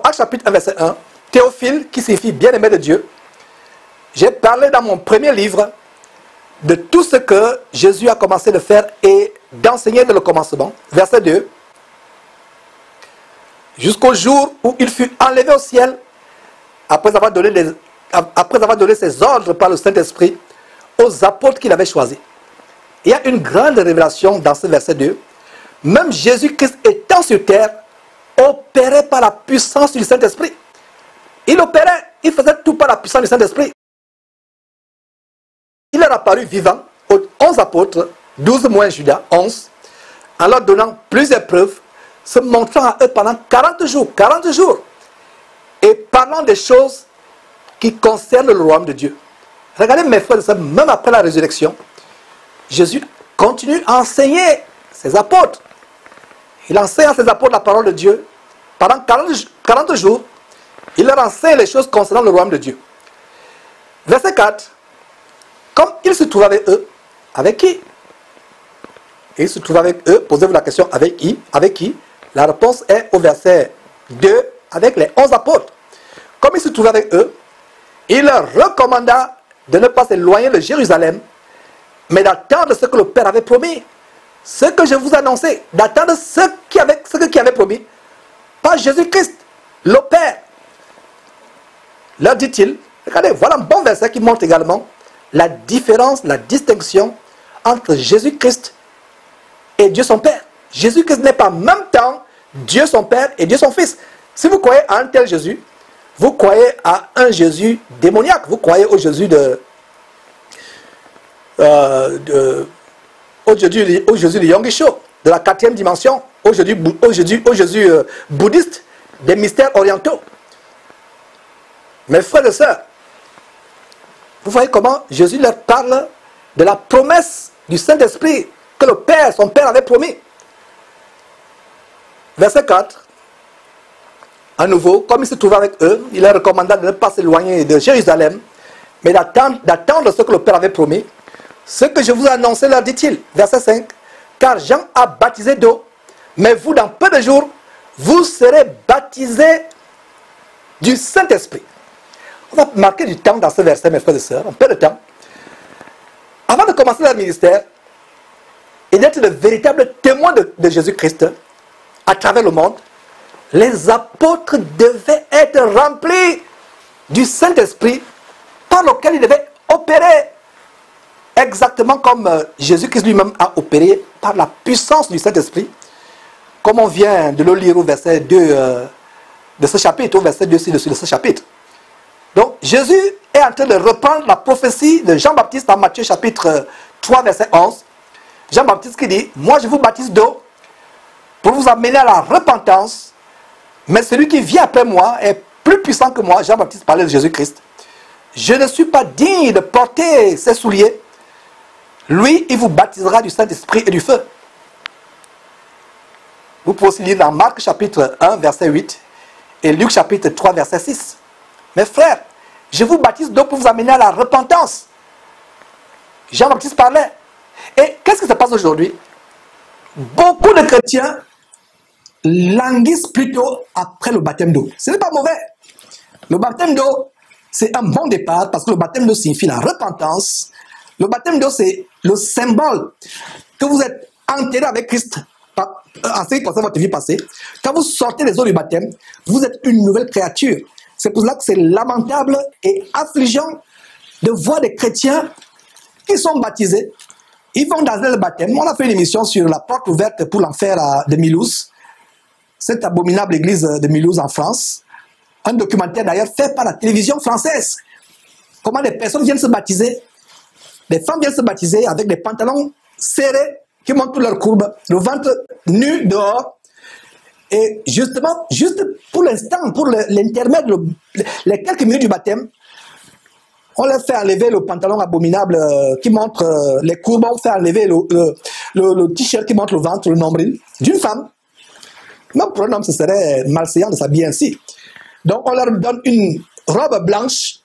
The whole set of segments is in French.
Actes chapitre 1, verset 1, Théophile, qui signifie bien-aimé de Dieu, j'ai parlé dans mon premier livre de tout ce que Jésus a commencé de faire et d'enseigner dès le commencement. Verset 2, jusqu'au jour où il fut enlevé au ciel, après avoir donné ses ordres par le Saint-Esprit aux apôtres qu'il avait choisis. Il y a une grande révélation dans ce verset 2. Même Jésus-Christ étant sur terre, opérait par la puissance du Saint-Esprit. Il opérait, il faisait tout par la puissance du Saint-Esprit. Il leur apparut vivant aux 11 apôtres, 12 moins Judas, 11, en leur donnant plusieurs preuves, se montrant à eux pendant 40 jours, et parlant des choses qui concernent le royaume de Dieu. Regardez mes frères et sœurs, même après la résurrection, Jésus continue à enseigner ses apôtres. Il enseigne à ses apôtres la parole de Dieu. Pendant 40 jours, il leur enseigne les choses concernant le royaume de Dieu. Verset 4. Comme il se trouve avec eux, avec qui? Il se trouve avec eux, posez-vous la question, avec qui? Avec qui? La réponse est au verset 2, avec les 11 apôtres. Comme il se trouvait avec eux, il leur recommanda de ne pas s'éloigner de Jérusalem, mais d'attendre ce que le Père avait promis. Ce que je vous annonçais, d'attendre ce qui avait promis, par Jésus-Christ, le Père. Leur dit-il, regardez, voilà un bon verset qui montre également la différence, la distinction entre Jésus-Christ et Dieu son Père. Jésus-Christ n'est pas en même temps Dieu son Père et Dieu son Fils. Si vous croyez à un tel Jésus, vous croyez à un Jésus démoniaque. Vous croyez au Jésus au Jésus de Yongisho, de la 4e dimension, au Jésus bouddhiste, des mystères orientaux. Mes frères et sœurs, vous voyez comment Jésus leur parle de la promesse du Saint-Esprit que le Père, son Père avait promis. Verset 4. À nouveau, comme il se trouvait avec eux, il leur recommanda de ne pas s'éloigner de Jérusalem, mais d'attendre ce que le Père avait promis. Ce que je vous ai annoncé, leur dit-il. Verset 5. Car Jean a baptisé d'eau, mais vous, dans peu de jours, vous serez baptisés du Saint-Esprit. On va marquer du temps dans ce verset, mes frères et sœurs, un peu de temps. Avant de commencer leur ministère, et d'être le véritable témoin de Jésus-Christ à travers le monde, les apôtres devaient être remplis du Saint-Esprit par lequel ils devaient opérer exactement comme Jésus-Christ lui-même a opéré par la puissance du Saint-Esprit, comme on vient de le lire au verset 2 de ce chapitre, au verset 2 ci-dessus de ce chapitre. Donc Jésus est en train de reprendre la prophétie de Jean-Baptiste dans Matthieu chapitre 3 verset 11. Jean-Baptiste qui dit, moi je vous baptise d'eau pour vous amener à la repentance, mais celui qui vient après moi est plus puissant que moi. Jean-Baptiste parlait de Jésus-Christ. Je ne suis pas digne de porter ses souliers. Lui, il vous baptisera du Saint-Esprit et du feu. Vous pouvez aussi lire dans Marc chapitre 1 verset 8 et Luc chapitre 3 verset 6. Mes frères, je vous baptise d'eau pour vous amener à la repentance. Jean-Baptiste parlait. Et qu'est-ce qui se passe aujourd'hui? Beaucoup de chrétiens languissent plutôt après le baptême d'eau. Ce n'est pas mauvais. Le baptême d'eau, c'est un bon départ parce que le baptême d'eau signifie la repentance. Le baptême d'eau, c'est le symbole que vous êtes enterré avec Christ en ce qui concerne votre vie passée. Quand vous sortez des eaux du baptême, vous êtes une nouvelle créature. C'est pour cela que c'est lamentable et affligeant de voir des chrétiens qui sont baptisés. Ils vont dans le baptême. On a fait une émission sur la porte ouverte pour l'enfer de Mulhouse, cette abominable église de Mulhouse en France. Un documentaire d'ailleurs fait par la télévision française. Comment les personnes viennent se baptiser. Les femmes viennent se baptiser avec des pantalons serrés qui montrent toute leur courbe, le ventre nu dehors. Et justement, juste pour l'instant, pour l'intermède, les quelques minutes du baptême, on leur fait enlever le pantalon abominable qui montre les courbes, on fait enlever le t-shirt qui montre le ventre, le nombril d'une femme. Même pour un homme, ce serait malséant de s'habiller ainsi. Donc on leur donne une robe blanche,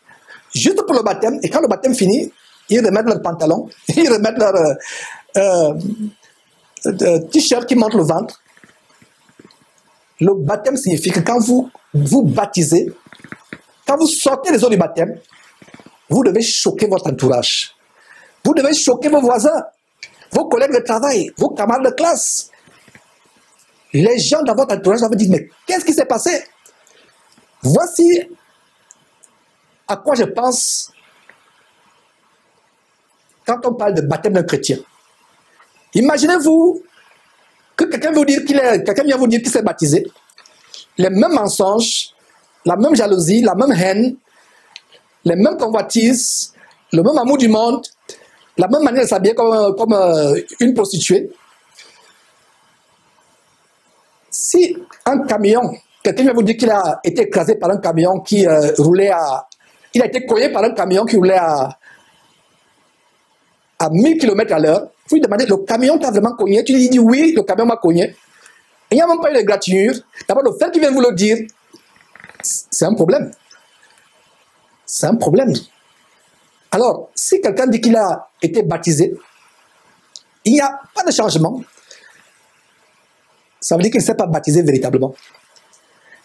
juste pour le baptême, et quand le baptême finit, ils remettent leur pantalon, ils remettent leur t-shirt qui montre le ventre. Le baptême signifie que quand vous vous baptisez, quand vous sortez des eaux du baptême, vous devez choquer votre entourage. Vous devez choquer vos voisins, vos collègues de travail, vos camarades de classe. Les gens dans votre entourage doivent dire, mais qu'est-ce qui s'est passé? Voici à quoi je pense quand on parle de baptême d'un chrétien. Imaginez-vous que quelqu'un vient vous dire qu'il s'est baptisé, les mêmes mensonges, la même jalousie, la même haine, les mêmes convoitises, le même amour du monde, la même manière de s'habiller comme une prostituée. Si un camion, quelqu'un vient vous dire qu'il a été écrasé par un camion qui roulait à... Il a été cogné par un camion qui roulait à 1000 km à l'heure. Vous lui demandez, le camion t'a vraiment cogné? Tu lui dis oui, le camion m'a cogné. Il n'y a même pas eu de gratinure. D'abord, le fait qu'il vienne vous le dire, c'est un problème. C'est un problème. Alors, si quelqu'un dit qu'il a été baptisé, il n'y a pas de changement. Ça veut dire qu'il ne s'est pas baptisé véritablement.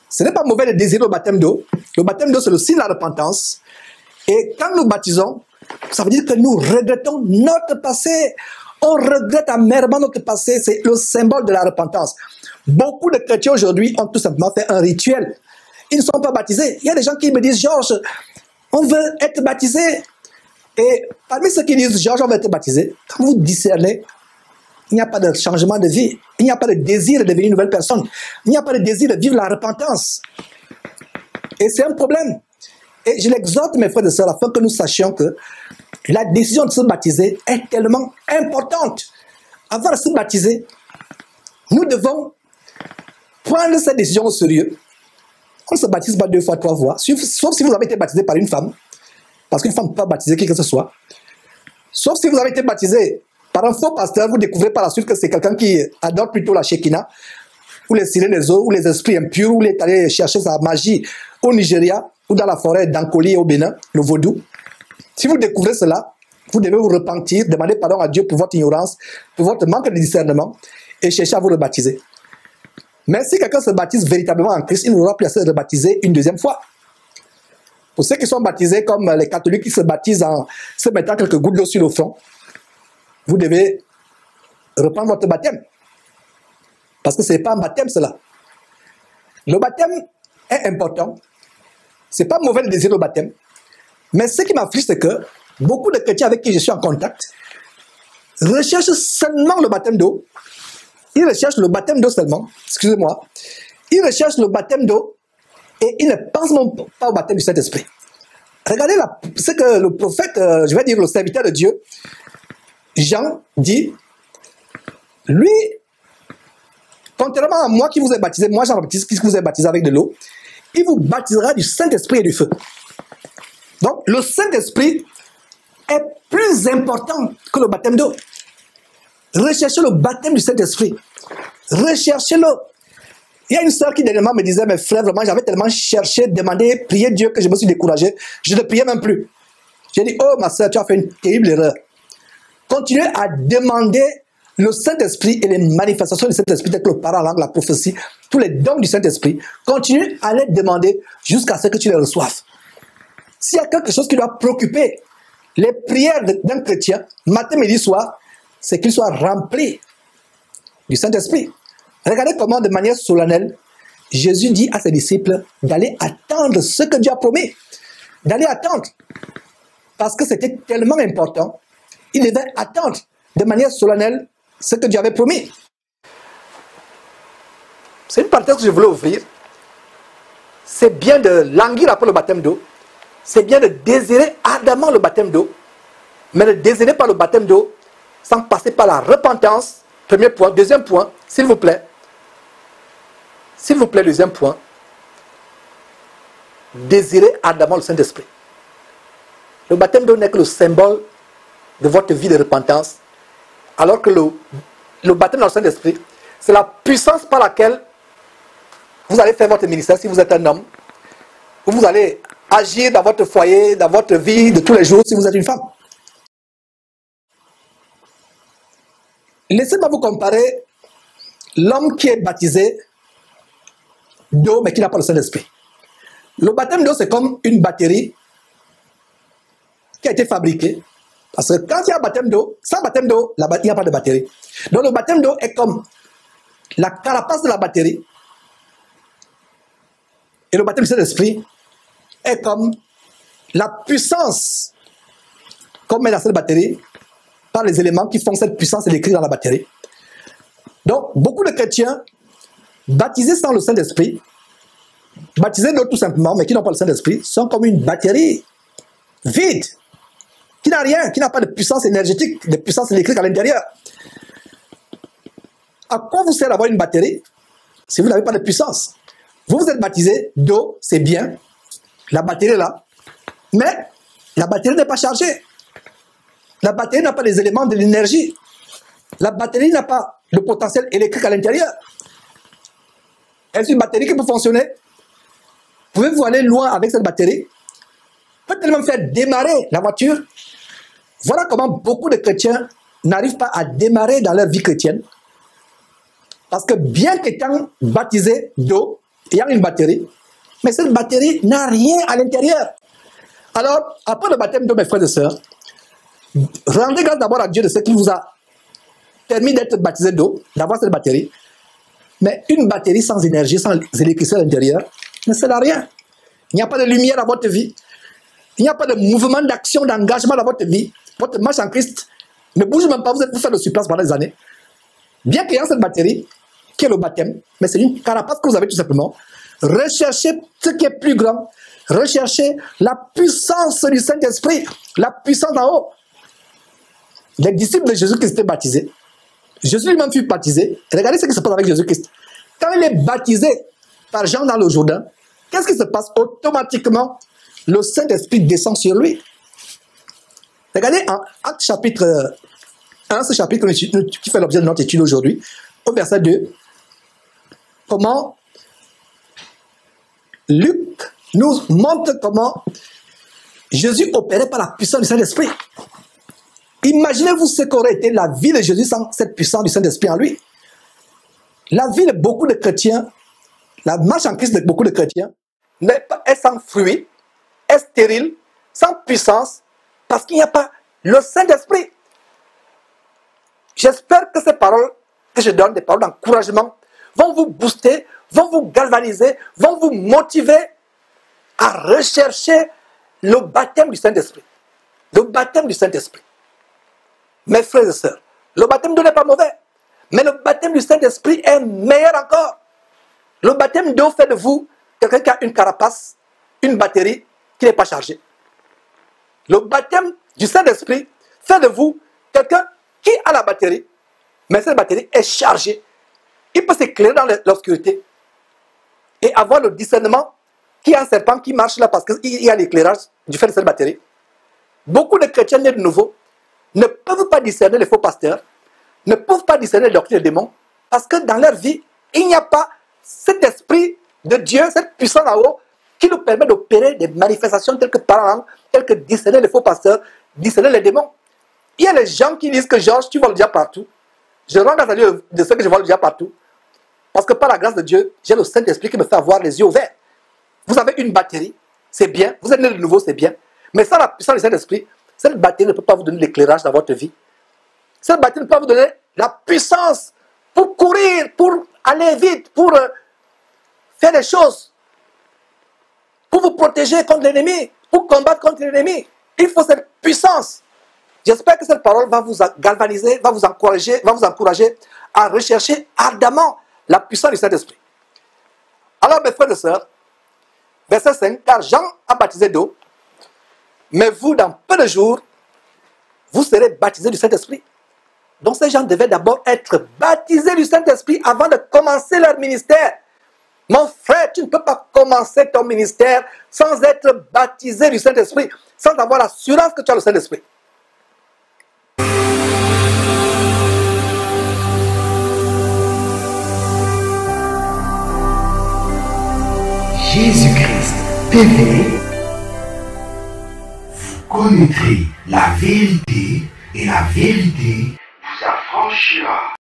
Ce n'est pas mauvais de désirer le baptême d'eau. Le baptême d'eau, c'est le signe de la repentance. Et quand nous baptisons, ça veut dire que nous regrettons notre passé. On regrette amèrement notre passé. C'est le symbole de la repentance. Beaucoup de chrétiens aujourd'hui ont tout simplement fait un rituel. Ils ne sont pas baptisés. Il y a des gens qui me disent, Georges, on veut être baptisé. Et parmi ceux qui disent, Georges, on veut être baptisé, quand vous discernez, il n'y a pas de changement de vie. Il n'y a pas de désir de devenir une nouvelle personne. Il n'y a pas de désir de vivre la repentance. Et c'est un problème. Et je l'exhorte, mes frères et sœurs, afin que nous sachions que la décision de se baptiser est tellement importante. Avant de se baptiser, nous devons prendre cette décision au sérieux. On ne se baptise pas 2 fois, 3 fois, sauf si vous avez été baptisé par une femme. Parce qu'une femme ne peut pas baptiser qui que ce soit. Sauf si vous avez été baptisé par un faux pasteur, vous découvrez par la suite que c'est quelqu'un qui adore plutôt la Shekinah, ou les sirènes des eaux, ou les esprits impurs, ou il est allé chercher sa magie au Nigeria, ou dans la forêt d'Ankoli au Bénin, le vaudou. Si vous découvrez cela, vous devez vous repentir, demander pardon à Dieu pour votre ignorance, pour votre manque de discernement, et chercher à vous rebaptiser. Mais si quelqu'un se baptise véritablement en Christ, il n'aura plus à se rebaptiser une deuxième fois. Pour ceux qui sont baptisés comme les catholiques qui se baptisent en se mettant quelques gouttes d'eau sur le front, vous devez reprendre votre baptême. Parce que ce n'est pas un baptême cela. Le baptême est important. Ce n'est pas mauvais de désirer le baptême. Mais ce qui m'afflige, c'est que beaucoup de chrétiens avec qui je suis en contact recherchent seulement le baptême d'eau. Ils recherchent le baptême d'eau seulement. Excusez-moi. Ils recherchent le baptême d'eau et ils ne pensent même pas au baptême du Saint-Esprit. Regardez ce que le prophète, je vais dire le serviteur de Dieu, Jean dit, lui, contrairement à moi qui vous ai baptisé, moi Jean-Baptiste qui vous ai baptisé avec de l'eau, il vous baptisera du Saint-Esprit et du feu. Donc, le Saint-Esprit est plus important que le baptême d'eau. Recherchez le baptême du Saint-Esprit. Recherchez-le. Il y a une sœur qui dernièrement me disait, mes frères, vraiment, j'avais tellement cherché, demandé, prié Dieu que je me suis découragé. Je ne priais même plus. J'ai dit, oh ma sœur, tu as fait une terrible erreur. Continuez à demander le Saint-Esprit et les manifestations du Saint-Esprit, telles que le parole en langue, la prophétie, tous les dons du Saint-Esprit. Continue à les demander jusqu'à ce que tu les reçoives. S'il y a quelque chose qui doit préoccuper les prières d'un chrétien, matin, midi, soir, c'est qu'il soit rempli du Saint-Esprit. Regardez comment, de manière solennelle, Jésus dit à ses disciples d'aller attendre ce que Dieu a promis. D'aller attendre. Parce que c'était tellement important. Il devait attendre de manière solennelle ce que Dieu avait promis. C'est une parenthèse que je voulais ouvrir. C'est bien de languir après le baptême d'eau. C'est bien de désirer ardemment le baptême d'eau. Mais ne désirez pas le baptême d'eau sans passer par la repentance. Premier point. Deuxième point, s'il vous plaît. S'il vous plaît, deuxième point. Désirez ardemment le Saint-Esprit. Le baptême d'eau n'est que le symbole de votre vie de repentance. Alors que le baptême dans le Saint-Esprit, c'est la puissance par laquelle vous allez faire votre ministère si vous êtes un homme. Ou vous allez agir dans votre foyer, dans votre vie de tous les jours si vous êtes une femme. Laissez-moi vous comparer l'homme qui est baptisé d'eau mais qui n'a pas le Saint-Esprit. Le baptême d'eau, c'est comme une batterie qui a été fabriquée. Parce que quand il y a baptême d'eau, sans baptême d'eau, il n'y a pas de batterie. Donc le baptême d'eau est comme la carapace de la batterie. Et le baptême du Saint-Esprit est comme la puissance qu'on met dans cette batterie par les éléments qui font cette puissance et l'écrit dans la batterie. Donc, beaucoup de chrétiens baptisés sans le Saint-Esprit, baptisés d'eau tout simplement, mais qui n'ont pas le Saint-Esprit, sont comme une batterie vide, qui n'a rien, qui n'a pas de puissance énergétique, de puissance électrique à l'intérieur. À quoi vous sert d'avoir une batterie si vous n'avez pas de puissance? Vous êtes baptisé d'eau, c'est bien, la batterie est là, mais la batterie n'est pas chargée. La batterie n'a pas les éléments de l'énergie. La batterie n'a pas le potentiel électrique à l'intérieur. Est-ce une batterie qui peut fonctionner? Pouvez-vous aller loin avec cette batterie? Peut-elle même faire démarrer la voiture? Voilà comment beaucoup de chrétiens n'arrivent pas à démarrer dans leur vie chrétienne. Parce que bien qu'étant baptisés d'eau, ayant une batterie, mais cette batterie n'a rien à l'intérieur. Alors, après le baptême d'eau, mes frères et sœurs, rendez grâce d'abord à Dieu de ce qui vous a permis d'être baptisé d'eau, d'avoir cette batterie. Mais une batterie sans énergie, sans électricité à l'intérieur, ne sert à rien. Il n'y a pas de lumière dans votre vie. Il n'y a pas de mouvement d'action, d'engagement dans votre vie. Votre marche en Christ ne bouge même pas. Vous faites le surplace pendant des années. Bien qu'il y ait cette batterie, qui est le baptême, mais c'est une carapace que vous avez tout simplement. Recherchez ce qui est plus grand. Recherchez la puissance du Saint-Esprit, la puissance en haut. Les disciples de Jésus qui étaient baptisés, Jésus lui-même fut baptisé. Regardez ce qui se passe avec Jésus-Christ. Quand il est baptisé par Jean dans le Jourdain, qu'est-ce qui se passe? Automatiquement, le Saint-Esprit descend sur lui. Regardez en Actes chapitre 1, ce chapitre qui fait l'objet de notre étude aujourd'hui, au verset 2, comment Luc nous montre comment Jésus opérait par la puissance du Saint-Esprit. Imaginez-vous ce qu'aurait été la vie de Jésus sans cette puissance du Saint-Esprit en lui. La vie de beaucoup de chrétiens, la marche en Christ de beaucoup de chrétiens, est sans fruit, est stérile, sans puissance, parce qu'il n'y a pas le Saint-Esprit. J'espère que ces paroles que je donne, des paroles d'encouragement, vont vous booster, vont vous galvaniser, vont vous motiver à rechercher le baptême du Saint-Esprit. Le baptême du Saint-Esprit. Mes frères et sœurs, le baptême d'eau n'est pas mauvais, mais le baptême du Saint-Esprit est meilleur encore. Le baptême d'eau fait de vous quelqu'un qui a une carapace, une batterie qui n'est pas chargée. Le baptême du Saint-Esprit fait de vous quelqu'un qui a la batterie, mais cette batterie est chargée. Il peut s'éclairer dans l'obscurité et avoir le discernement qu'il y a un serpent qui marche là parce qu'il y a l'éclairage du fait de cette batterie. Beaucoup de chrétiens nés de nouveau ne peuvent pas discerner les faux pasteurs, ne peuvent pas discerner les doctrines des démons, parce que dans leur vie, il n'y a pas cet esprit de Dieu, cette puissance là-haut, qui nous permet d'opérer des manifestations telles que parler, telles que discerner les faux pasteurs, discerner les démons. Il y a les gens qui disent que Georges, tu vois le diable partout. Je rends grâce à Dieu de ce que je vois le diable partout. Parce que par la grâce de Dieu, j'ai le Saint-Esprit qui me fait avoir les yeux ouverts. Vous avez une batterie, c'est bien. Vous êtes né de nouveau, c'est bien. Mais sans la puissance du Saint-Esprit, cette batterie ne peut pas vous donner l'éclairage dans votre vie. Cette batterie ne peut pas vous donner la puissance pour courir, pour aller vite, pour faire des choses, pour vous protéger contre l'ennemi, pour combattre contre l'ennemi. Il faut cette puissance. J'espère que cette parole va vous galvaniser, va vous encourager à rechercher ardemment la puissance du Saint-Esprit. Alors, mes frères et sœurs, verset 5, car Jean a baptisé d'eau, mais vous, dans peu de jours, vous serez baptisés du Saint-Esprit. Donc ces gens devaient d'abord être baptisés du Saint-Esprit avant de commencer leur ministère. Mon frère, tu ne peux pas commencer ton ministère sans être baptisé du Saint-Esprit, sans avoir l'assurance que tu as le Saint-Esprit. Jésus-Christ TV, vous connaîtrez la vérité et la vérité vous affranchira.